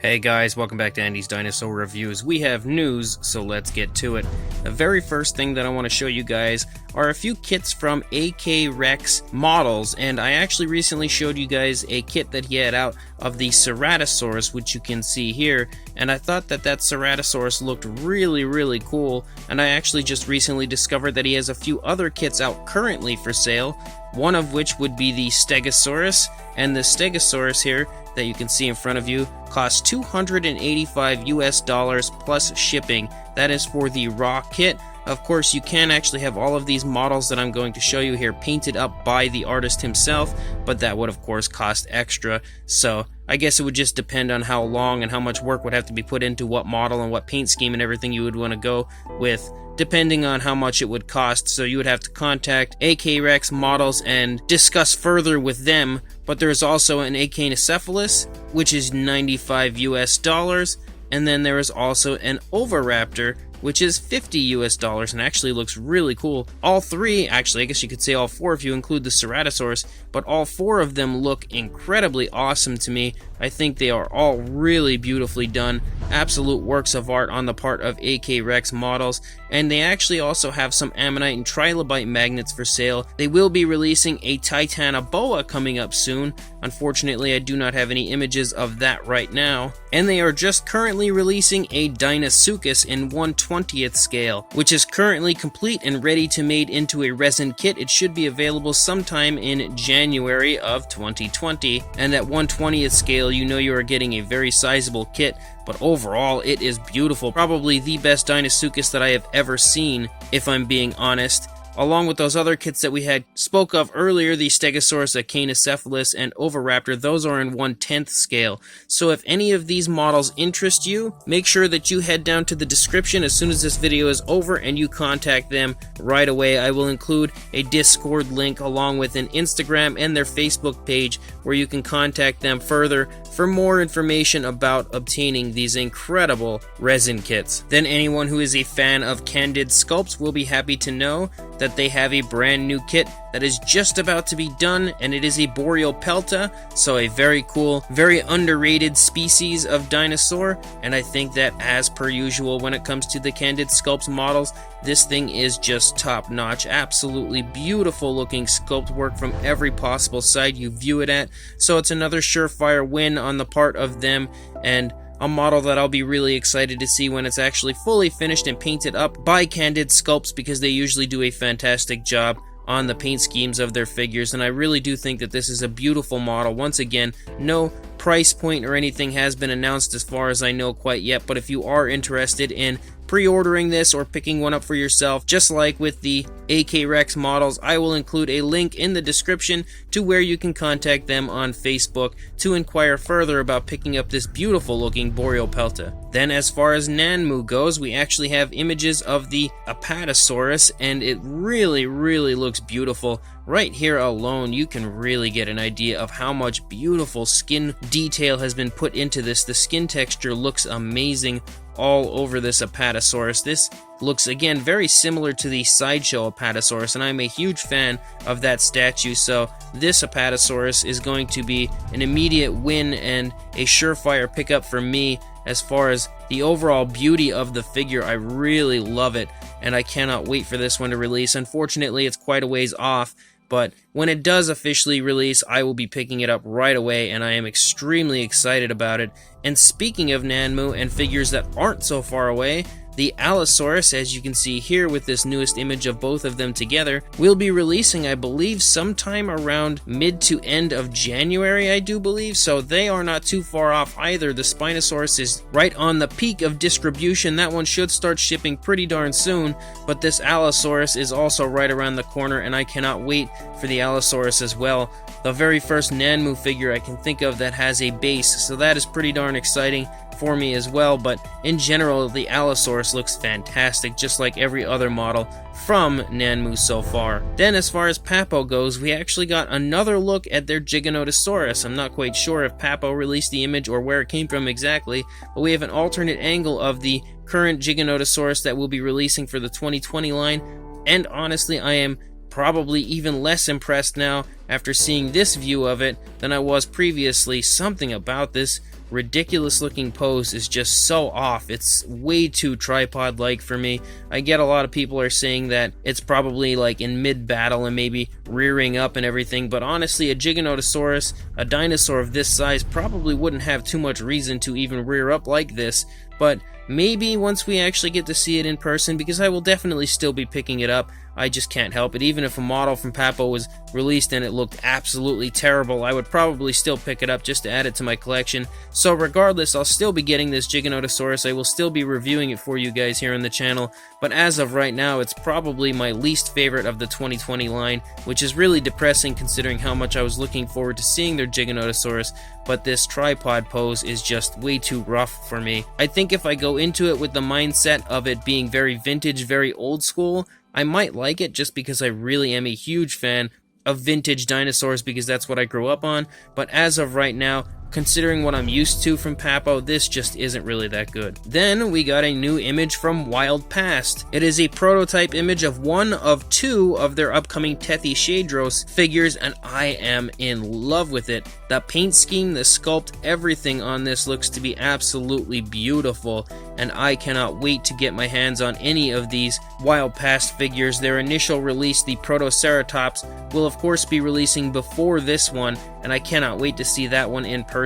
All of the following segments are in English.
Hey guys, welcome back to Andy's Dinosaur Reviews. We have news, so let's get to it. The very first thing that I want to show you guys are a few kits from AK Rex models, and I actually recently showed you guys a kit that he had out of the Ceratosaurus, which you can see here, and I thought that Ceratosaurus looked really cool, and I actually just recently discovered that he has a few other kits out currently for sale, one of which would be the Stegosaurus, and the Stegosaurus here that you can see in front of you costs $285 US plus shipping. That is for the raw kit. Of course, you can actually have all of these models that I'm going to show you here painted up by the artist himself, but that would of course cost extra. So I guess it would just depend on how long and how much work would have to be put into what model and what paint scheme and everything you would want to go with, depending on how much it would cost. So you would have to contact AK Rex models and discuss further with them. But there's also an Acanocephalus, which is $95 US, and then there is also an Oviraptor, which is $50 US and actually looks really cool. All three, actually, I guess you could say all four if you include the Ceratosaurus, but all four of them look incredibly awesome to me. I think they are all really beautifully done, absolute works of art on the part of AK Rex models, and they actually also have some ammonite and trilobite magnets for sale. They will be releasing a Titanoboa coming up soon. Unfortunately, I do not have any images of that right now. And they are just currently releasing a Deinosuchus in 1/20th scale, which is currently complete and ready to made into a resin kit. It should be available sometime in January of 2020. And at 1/20th scale, you know you are getting a very sizable kit, but overall it is beautiful. Probably the best Deinosuchus that I have ever seen, if I'm being honest. Along with those other kits that we had spoke of earlier, the Stegosaurus, Acanocephalus, and Oviraptor, those are in 1/10th scale. So if any of these models interest you, make sure that you head down to the description as soon as this video is over and you contact them right away. I will include a Discord link along with an Instagram and their Facebook page where you can contact them further for more information about obtaining these incredible resin kits. Then anyone who is a fan of Candid Sculpts will be happy to know that they have a brand new kit that is just about to be done, and it is a Boreopelta, so a very cool, very underrated species of dinosaur, and I think that as per usual when it comes to the Candid Sculpts models, this thing is just top notch. Absolutely beautiful looking sculpt work from every possible side you view it at, so it's another surefire win on the part of them, and a model that I'll be really excited to see when it's actually fully finished and painted up by Candid Sculpts, because they usually do a fantastic job on the paint schemes of their figures, and I really do think that this is a beautiful model. Once again, no price point or anything has been announced as far as I know quite yet, but if you are interested in pre-ordering this or picking one up for yourself, just like with the AK Rex models, I will include a link in the description to where you can contact them on Facebook to inquire further about picking up this beautiful looking Boreopelta. Then as far as Nanmu goes, we actually have images of the Apatosaurus, and it really looks beautiful. Right here alone, you can really get an idea of how much beautiful skin detail has been put into this. The skin texture looks amazing all over this Apatosaurus. This looks again very similar to the Sideshow Apatosaurus, and I'm a huge fan of that statue, so this Apatosaurus is going to be an immediate win and a surefire pickup for me. As far as the overall beauty of the figure, I really love it, and I cannot wait for this one to release. Unfortunately, it's quite a ways off, but when it does officially release, I will be picking it up right away, and I am extremely excited about it. And speaking of Nanmu and figures that aren't so far away, the Allosaurus, as you can see here with this newest image of both of them together, will be releasing, I believe, sometime around mid to end of January, I do believe, so they are not too far off either. The Spinosaurus is right on the peak of distribution. That one should start shipping pretty darn soon, but this Allosaurus is also right around the corner, and I cannot wait for the Allosaurus as well. The very first Nanmu figure I can think of that has a base, so that is pretty darn exciting for me as well. But in general, the Allosaurus looks fantastic, just like every other model from Nanmu so far. Then as far as Papo goes, we actually got another look at their Giganotosaurus. I'm not quite sure if Papo released the image or where it came from exactly, but we have an alternate angle of the current Giganotosaurus that we'll be releasing for the 2020 line, and honestly, I am probably even less impressed now after seeing this view of it than I was previously. Something about this ridiculous looking pose is just so off. It's way too tripod-like for me. I get a lot of people are saying that it's probably like in mid-battle and maybe rearing up and everything, but honestly, a Giganotosaurus, a dinosaur of this size, probably wouldn't have too much reason to even rear up like this. But maybe once we actually get to see it in person, because I will definitely still be picking it up. I just can't help it. Even if a model from Papo was released and it looked absolutely terrible, I would probably still pick it up just to add it to my collection. So regardless, I'll still be getting this Giganotosaurus. I will still be reviewing it for you guys here on the channel. But as of right now, it's probably my least favorite of the 2020 line, which is really depressing considering how much I was looking forward to seeing their Giganotosaurus. But this tripod pose is just way too rough for me. I think if I go into it with the mindset of it being very vintage, very old school, I might like it just because I really am a huge fan of vintage dinosaurs because that's what I grew up on. But as of right now, considering what I'm used to from Papo, this just isn't really that good. Then we got a new image from Wild Past. It is a prototype image of one of two of their upcoming Tethyshadros figures, and I am in love with it. The paint scheme, the sculpt, everything on this looks to be absolutely beautiful, and I cannot wait to get my hands on any of these Wild Past figures. Their initial release, the Protoceratops, will of course be releasing before this one, and I cannot wait to see that one in person.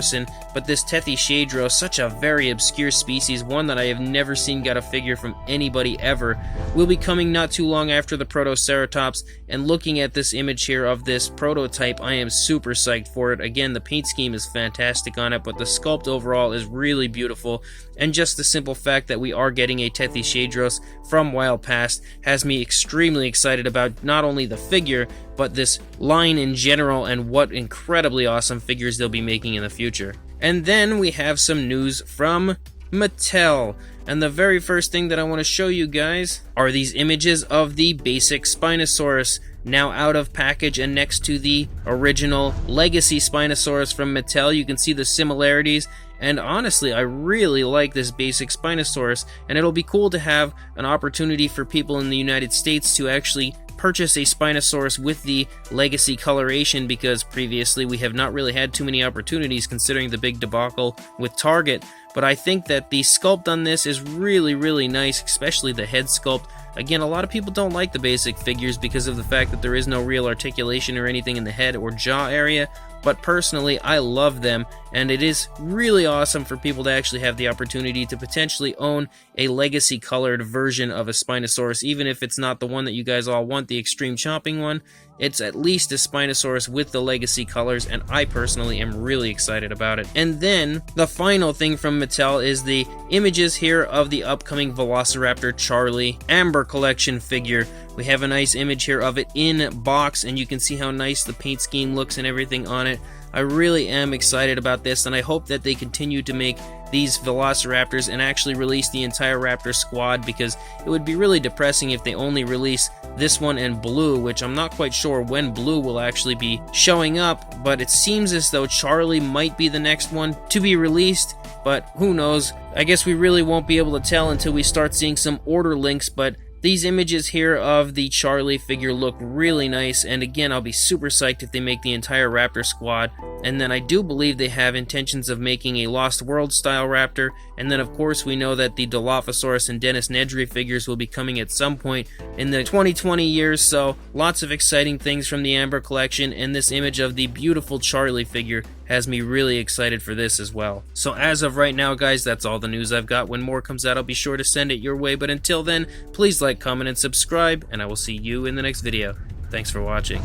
But this Tethyshadros, such a very obscure species, one that I have never seen get a figure from anybody ever, will be coming not too long after the Protoceratops, and looking at this image here of this prototype, I am super psyched for it. Again, the paint scheme is fantastic on it, but the sculpt overall is really beautiful, and just the simple fact that we are getting a Tethyshadros from Wild Past has me extremely excited about not only the figure, but this line in general and what incredibly awesome figures they'll be making in the future. And then we have some news from Mattel. And the very first thing that I want to show you guys are these images of the Basic Spinosaurus, now out of package and next to the original Legacy Spinosaurus from Mattel. You can see the similarities, and honestly, I really like this Basic Spinosaurus, and it'll be cool to have an opportunity for people in the United States to actually purchase a Spinosaurus with the Legacy coloration, because previously we have not really had too many opportunities considering the big debacle with Target. But I think that the sculpt on this is really, really nice, especially the head sculpt. Again, a lot of people don't like the basic figures because of the fact that there is no real articulation or anything in the head or jaw area, but personally, I love them, and it is really awesome for people to actually have the opportunity to potentially own a Legacy colored version of a Spinosaurus, even if it's not the one that you guys all want, the extreme chomping one. It's at least a Spinosaurus with the Legacy colors, and I personally am really excited about it. And then, the final thing from Mattel is the images here of the upcoming Velociraptor Charlie Amber Collection figure. We have a nice image here of it in box, and you can see how nice the paint scheme looks and everything on it. I really am excited about this, and I hope that they continue to make these Velociraptors and actually release the entire Raptor squad, because it would be really depressing if they only release this one and Blue, which I'm not quite sure when Blue will actually be showing up, but it seems as though Charlie might be the next one to be released, but who knows. I guess we really won't be able to tell until we start seeing some order links, but these images here of the Charlie figure look really nice, and again, I'll be super psyched if they make the entire Raptor squad. And then I do believe they have intentions of making a Lost World style Raptor, and then of course we know that the Dilophosaurus and Dennis Nedry figures will be coming at some point in the 2020 years, so lots of exciting things from the Amber collection, and this image of the beautiful Charlie figure has me really excited for this as well. So as of right now, guys, that's all the news I've got. When more comes out, I'll be sure to send it your way, but until then, please like, comment, and subscribe, and I will see you in the next video. Thanks for watching.